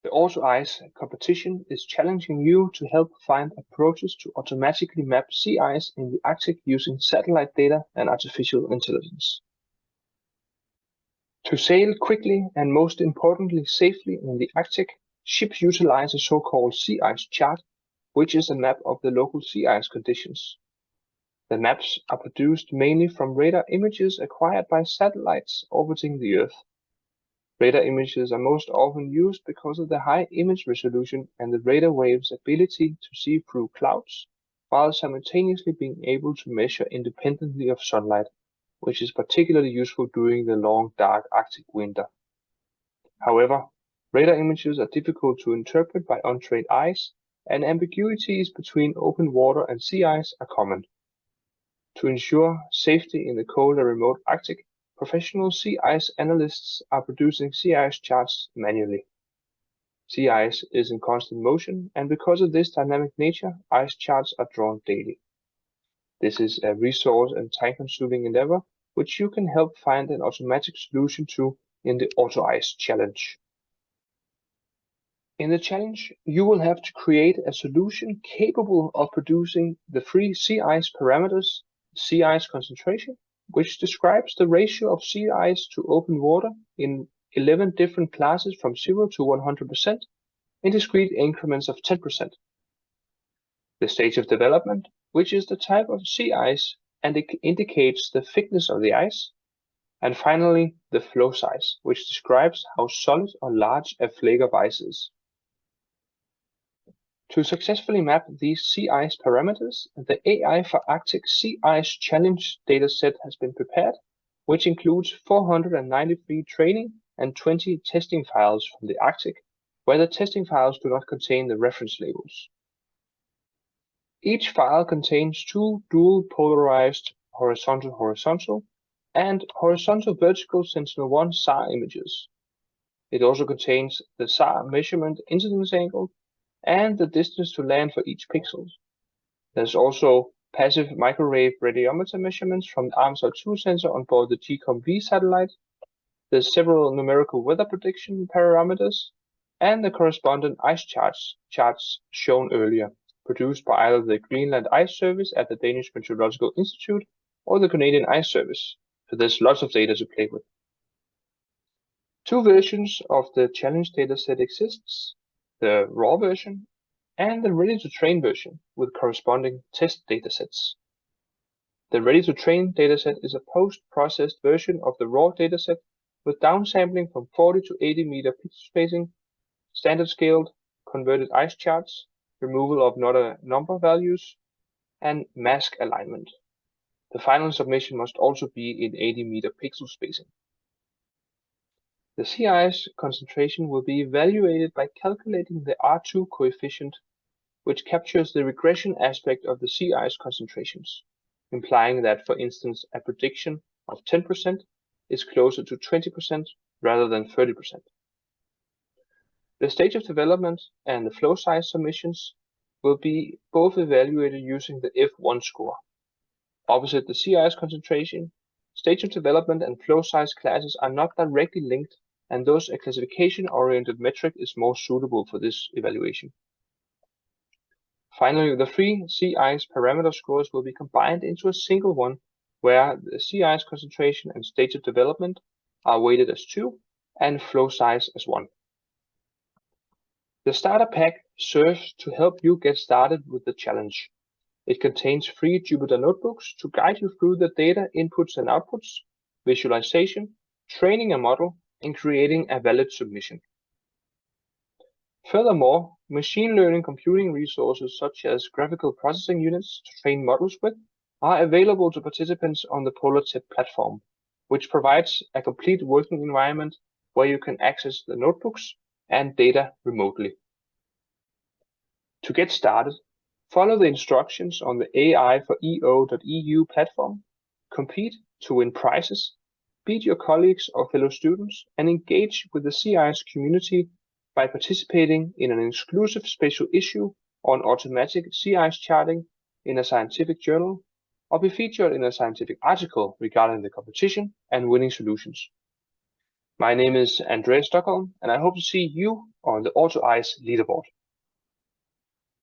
The AutoICE competition is challenging you to help find approaches to automatically map sea ice in the Arctic using satellite data and artificial intelligence. To sail quickly and most importantly safely in the Arctic, ships utilize a so-called sea ice chart, which is a map of the local sea ice conditions. The maps are produced mainly from radar images acquired by satellites orbiting the Earth. Radar images are most often used because of the high image resolution and the radar wave's ability to see through clouds, while simultaneously being able to measure independently of sunlight, which is particularly useful during the long, dark Arctic winter. However, radar images are difficult to interpret by untrained eyes, and ambiguities between open water and sea ice are common. To ensure safety in the cold and remote Arctic, professional sea ice analysts are producing sea ice charts manually. Sea ice is in constant motion, and because of this dynamic nature, ice charts are drawn daily. This is a resource and time-consuming endeavor, which you can help find an automatic solution to in the AutoICE challenge. In the challenge, you will have to create a solution capable of producing the three sea ice parameters: sea ice concentration, which describes the ratio of sea ice to open water in 11 different classes from 0 to 100% in discrete increments of 10%. The stage of development, which is the type of sea ice and it indicates the thickness of the ice. And finally, the flow size, which describes how solid or large a flake of ice is. To successfully map these sea ice parameters, the AI for Arctic Sea Ice Challenge dataset has been prepared, which includes 493 training and 20 testing files from the Arctic, where the testing files do not contain the reference labels. Each file contains two dual polarized horizontal-horizontal and horizontal-vertical Sentinel-1 SAR images. It also contains the SAR measurement incidence angle and the distance to land for each pixel. There's also passive microwave radiometer measurements from the ARMSAR-2 sensor on board the GCOM-V satellite. There's several numerical weather prediction parameters and the corresponding ice charts shown earlier, produced by either the Greenland Ice Service at the Danish Meteorological Institute or the Canadian Ice Service. So there's lots of data to play with. Two versions of the challenge dataset exists: the raw version and the ready-to-train version with corresponding test datasets. The ready-to-train dataset is a post-processed version of the raw dataset with downsampling from 40 to 80 meter pixel spacing, standard scaled, converted ice charts, removal of number values, and mask alignment. The final submission must also be in 80 meter pixel spacing. The sea ice concentration will be evaluated by calculating the R2 coefficient, which captures the regression aspect of the sea ice concentrations, implying that, for instance, a prediction of 10% is closer to 20% rather than 30%. The stage of development and the flow size submissions will be both evaluated using the F1 score. Opposite the sea ice concentration, stage of development and flow size classes are not directly linked, and thus a classification-oriented metric is more suitable for this evaluation. Finally, the three sea ice parameter scores will be combined into a single one, where the sea ice concentration and stage of development are weighted as 2 and flow size as 1. The starter pack serves to help you get started with the challenge. It contains 3 Jupyter notebooks to guide you through the data inputs and outputs, visualization, training a model, and creating a valid submission. Furthermore, machine learning computing resources such as graphical processing units to train models with are available to participants on the PolarTech platform, which provides a complete working environment where you can access the notebooks and data remotely. To get started, follow the instructions on the AI for EO.EU platform, compete to win prizes, beat your colleagues or fellow students, and engage with the sea ice community by participating in an exclusive special issue on automatic sea ice charting in a scientific journal, or be featured in a scientific article regarding the competition and winning solutions. My name is Andreas Stockholm, and I hope to see you on the AutoICE leaderboard.